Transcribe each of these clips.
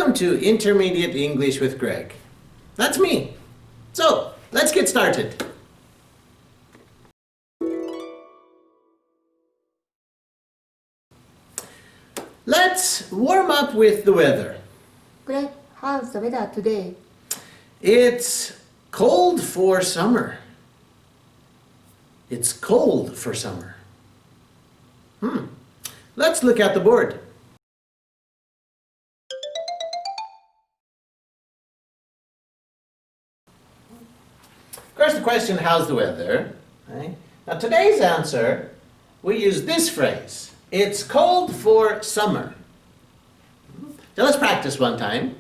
Welcome to Intermediate English with Gregg. That's me. So, let's get started. Let's warm up with the weather. Gregg, how's the weather today? It's cold for summer. It's cold for summer. Let's look at the board. Of course, the question, how's the weather? Right? Now, today's answer, we use this phrase. It's cold for summer. So let's practice one time.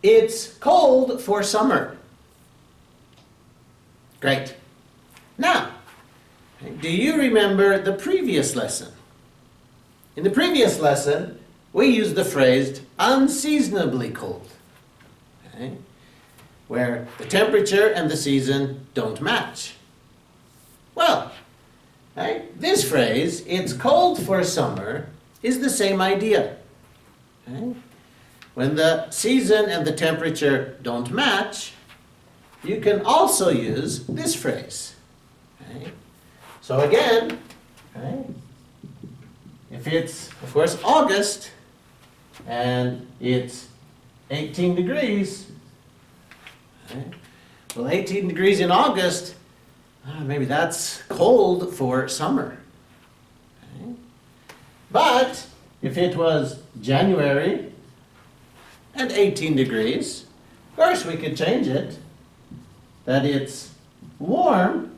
It's cold for summer. Great. Now, do you remember the previous lesson? In the previous lesson, we used the phrase unseasonably cold, okay? Where the temperature and the season don't match. Well, okay, this phrase, it's cold for summer, is the same idea. Okay? When the season and the temperature don't match, you can also use this phrase. Okay? So again, okay, if it's, of course, August and it's 18 degrees, okay, well, 18 degrees in August, maybe that's cold for summer. Okay? But if it was January and 18 degrees, of course we could change it that it's warm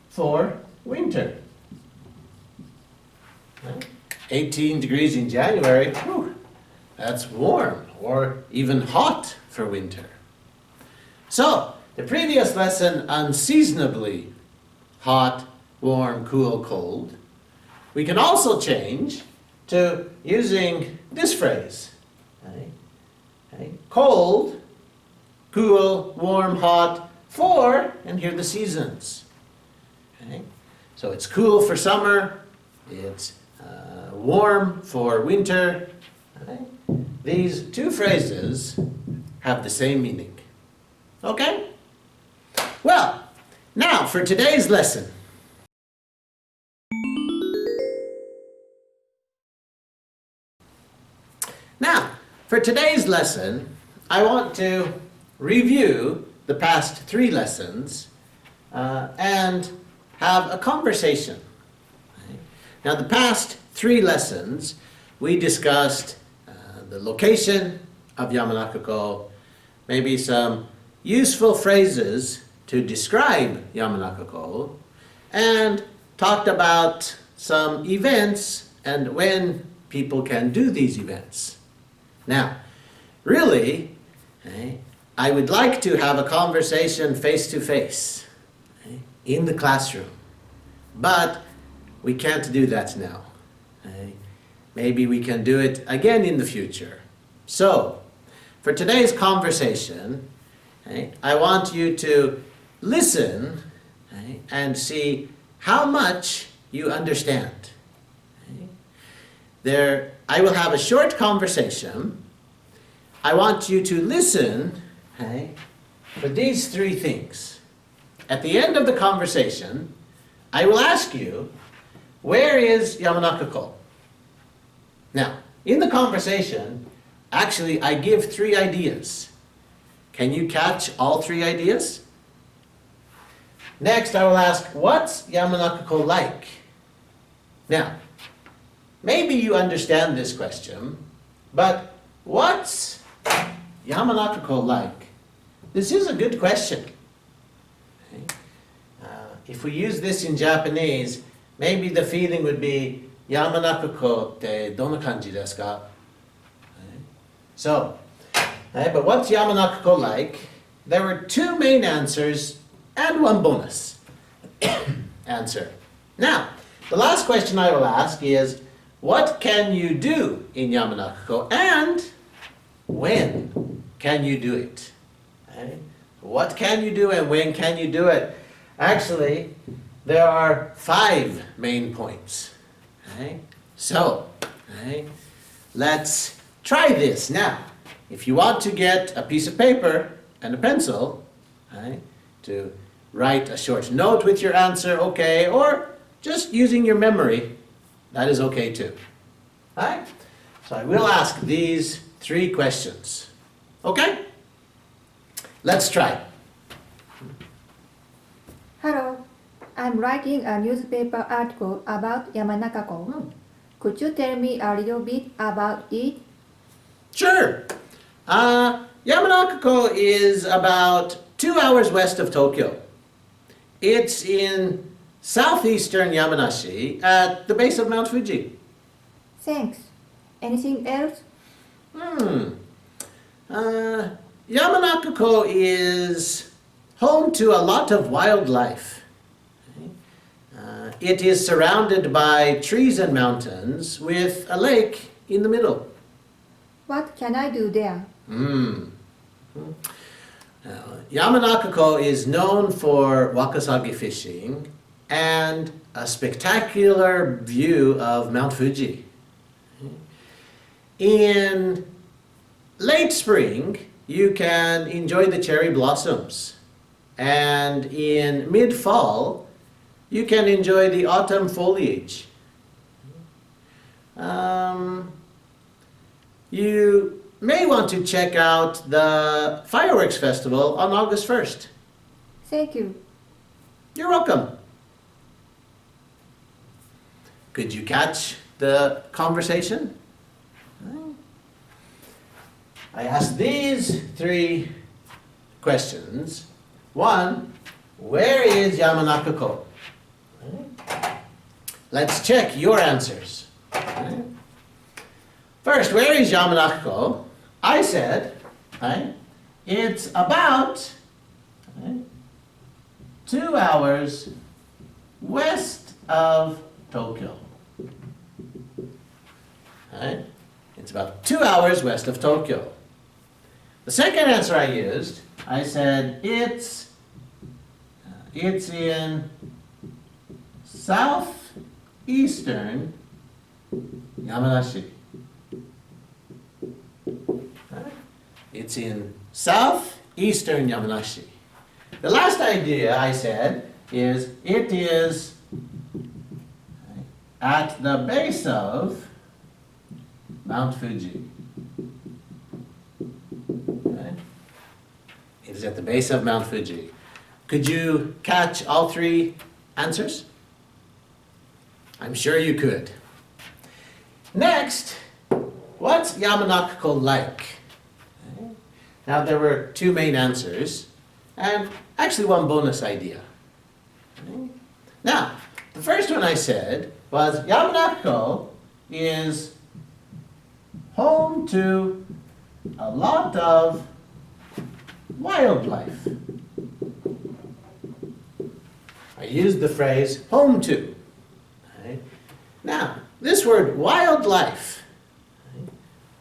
for winter. Okay? 18 degrees in January, whew, that's warm or even hot for winter. So, the previous lesson, unseasonably hot, warm, cool, cold, we can also change to using this phrase. Okay? Okay? Cold, cool, warm, hot, for, and here are the seasons. Okay? So it's cool for summer, it's warm for winter. Okay? These two phrases have the same meaning. Okay? Well, now for today's lesson. Now, for today's lesson, I want to review the past 3 lessons and have a conversation. Okay? Now, the past 3 lessons, we discussed the location of Yamanakako, maybe some useful phrases to describe Yamanakako, and talked about some events and when people can do these events. Now, really, okay, I would like to have a conversation face-to-face, okay, in the classroom, but we can't do that now. Okay? Maybe we can do it again in the future. So, for today's conversation, okay, I want you to listen, okay, and see how much you understand. Okay? I will have a short conversation. I want you to listen, okay, for these 3 things. At the end of the conversation, I will ask you, where is Yamanakako? Now, in the conversation, actually, I give 3 ideas. Can you catch all 3 ideas? Next, I will ask, what's Yamanakako like? Now, maybe you understand this question, but what's Yamanakako like? This is a good question. Okay? If we use this in Japanese, maybe the feeling would be, Yamanakako te donna kanji desu ka? Okay? So, but what's Yamanakako like? There were 2 main answers and 1 bonus answer. Now, the last question I will ask is, what can you do in Yamanakako and when can you do it? Okay? What can you do and when can you do it? Actually, there are 5 main points. Okay? So, okay, let's try this now. If you want to get a piece of paper and a pencil, right, to write a short note with your answer, okay, or just using your memory, that is okay too. Right? So I will ask these 3 questions. Okay? Let's try. Hello, I'm writing a newspaper article about Yamanaka-ko. Could you tell me a little bit about it? Sure. Yamanaka is about 2 hours west of Tokyo. It's in southeastern Yamanashi at the base of Mount Fuji. Thanks. Anything else? Yamanaka is home to a lot of wildlife. It is surrounded by trees and mountains with a lake in the middle. What can I do there? Yamanaka is known for wakasagi fishing and a spectacular view of Mount Fuji. In late spring, you can enjoy the cherry blossoms. And in mid-fall, you can enjoy the autumn foliage. You may want to check out the fireworks festival on August 1st. Thank you. You're welcome. Could you catch the conversation? I asked these 3 questions. 1, where is Yamanaka? Let's check your answers. First, where is Yamanaka? I said, it's about 2 hours west of Tokyo. It's about 2 hours west of Tokyo. The second answer I used, I said it's in southeastern Yamanashi. It's in southeastern Yamanashi. The last idea I said is it is at the base of Mount Fuji. It is at the base of Mount Fuji. Could you catch all 3 answers? I'm sure you could. Next, what's Yamanaka like? Now there were 2 main answers and actually 1 bonus idea. Now, the first one I said was Yamanaka is home to a lot of wildlife. I used the phrase home to. Now, this word wildlife.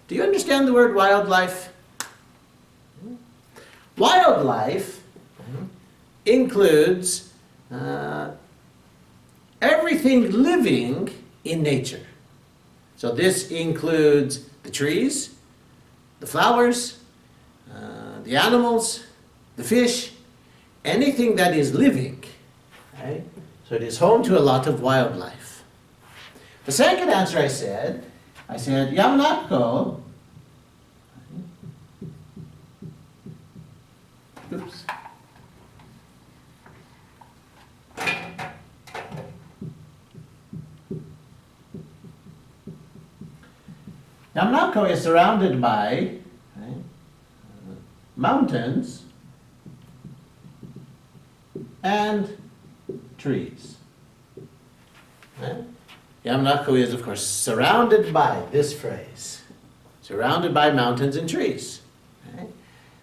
Do you understand the word wildlife? Wildlife includes everything living in nature. So this includes the trees, the flowers, the animals, the fish, anything that is living. Right? So it is home to a lot of wildlife. The second answer I said Yamanaka. Oops. Yamanaka is surrounded by mountains and trees. Yamanaka is, of course, surrounded by this phrase. Surrounded by mountains and trees.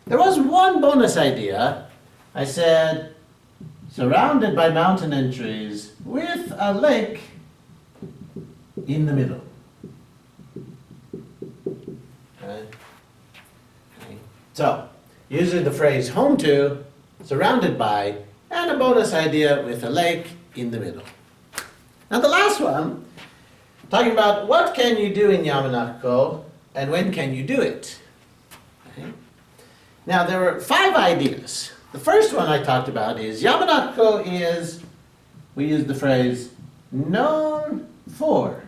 There was 1 bonus idea. I said, surrounded by mountain and trees with a lake in the middle. So, using the phrase home to, surrounded by, and a bonus idea with a lake in the middle. Now the last one, talking about what can you do in Yamanaka, and when can you do it? Okay. Now, there were 5 ideas. The first one I talked about is Yamanaka is, we use the phrase, known for.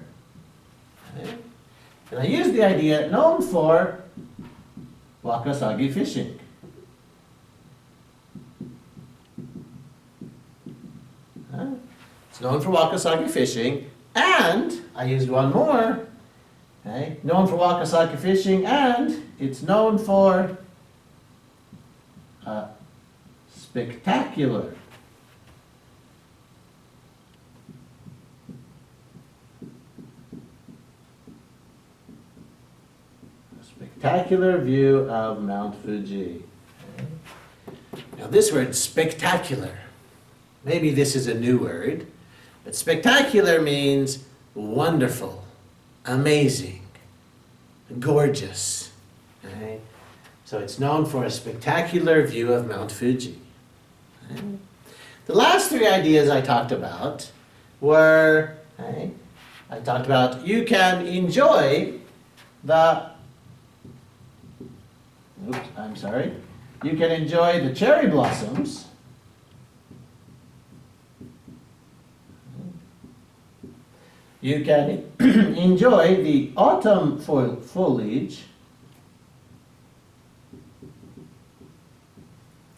Okay. And I used the idea, known for Wakasagi fishing. It's known for Wakasagi fishing, and I used one more. Okay. Known for Wakasagi fishing, and it's known for spectacular. Spectacular view of Mount Fuji. Okay. Now this word spectacular, maybe this is a new word, but spectacular means wonderful, amazing, gorgeous. Okay. So it's known for a spectacular view of Mount Fuji. Okay. The last 3 ideas I talked about were, okay, I talked about you can enjoy you can enjoy the cherry blossoms. You can enjoy the autumn foliage.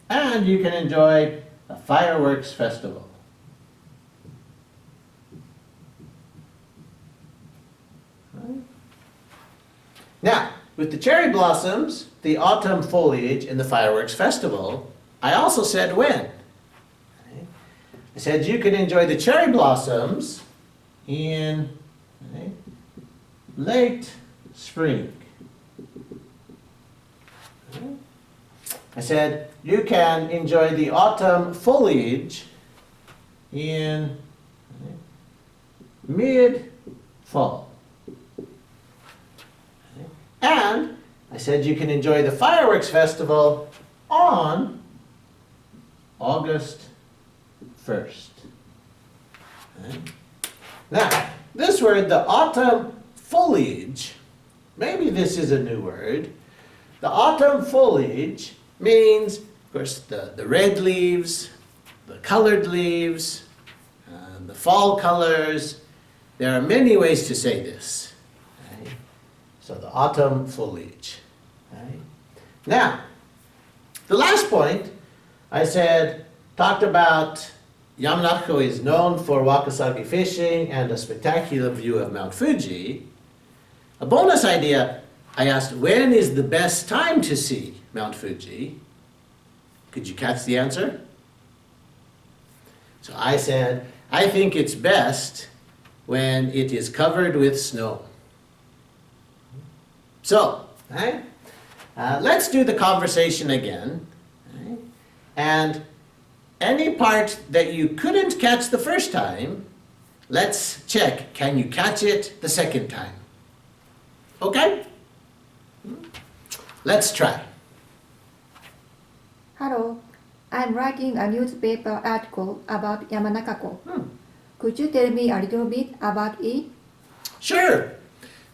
And you can enjoy a fireworks festival. Right. Now, with the cherry blossoms, the autumn foliage, and the fireworks festival, I also said when. Okay. I said you can enjoy the cherry blossoms in late spring. Okay. I said you can enjoy the autumn foliage in mid-fall. Okay. And I said you can enjoy the fireworks festival on August 1st. Okay. Now, this word, the autumn foliage, maybe this is a new word. The autumn foliage means, of course, the red leaves, the colored leaves, the fall colors. There are many ways to say this. Right? So the autumn foliage. Right? Now, the last point I said, talked about Yamanaka is known for Wakasagi fishing and a spectacular view of Mount Fuji. A bonus idea, I asked, when is the best time to see Mount Fuji? Could you catch the answer? So I said, I think it's best when it is covered with snow. So, right? Let's do the conversation again. Right? And any part that you couldn't catch the first time, let's check, can you catch it the second time? Okay? Let's try. Hello, I'm writing a newspaper article about Yamanaka. Could you tell me a little bit about it? Sure.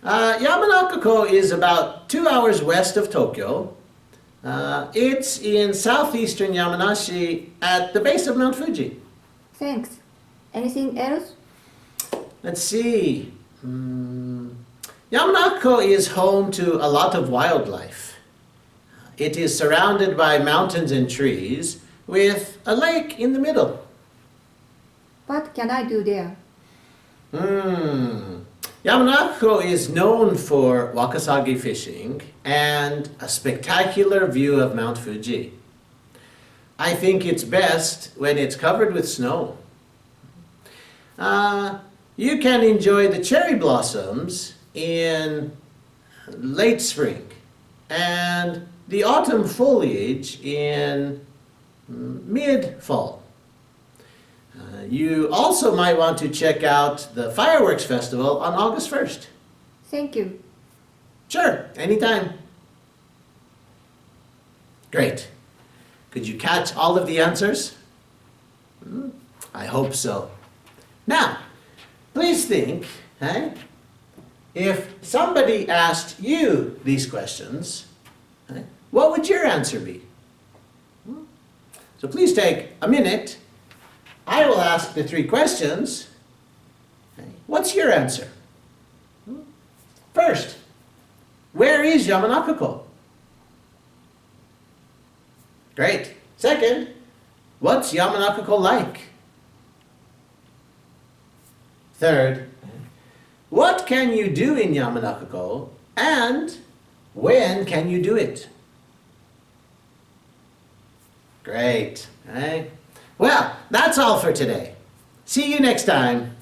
Yamanaka is about 2 hours west of Tokyo. It's in southeastern Yamanashi at the base of Mount Fuji. Thanks. Anything else? Let's see. Yamanaka is home to a lot of wildlife. It is surrounded by mountains and trees with a lake in the middle. What can I do there? Yamanaka is known for Wakasagi fishing and a spectacular view of Mount Fuji. I think it's best when it's covered with snow. You can enjoy the cherry blossoms in late spring and the autumn foliage in mid-fall. You also might want to check out the fireworks festival on August 1st. Thank you. Sure, anytime. Great. Could you catch all of the answers? I hope so. Now, please think, if somebody asked you these questions, right, what would your answer be? So please take a minute. I will ask the 3 questions. Okay, what's your answer? First, where is Yamanaka-ko? Great. Second, what's Yamanaka-ko like? Third, what can you do in Yamanaka-ko and when can you do it? Great. Right? Well, that's all for today. See you next time.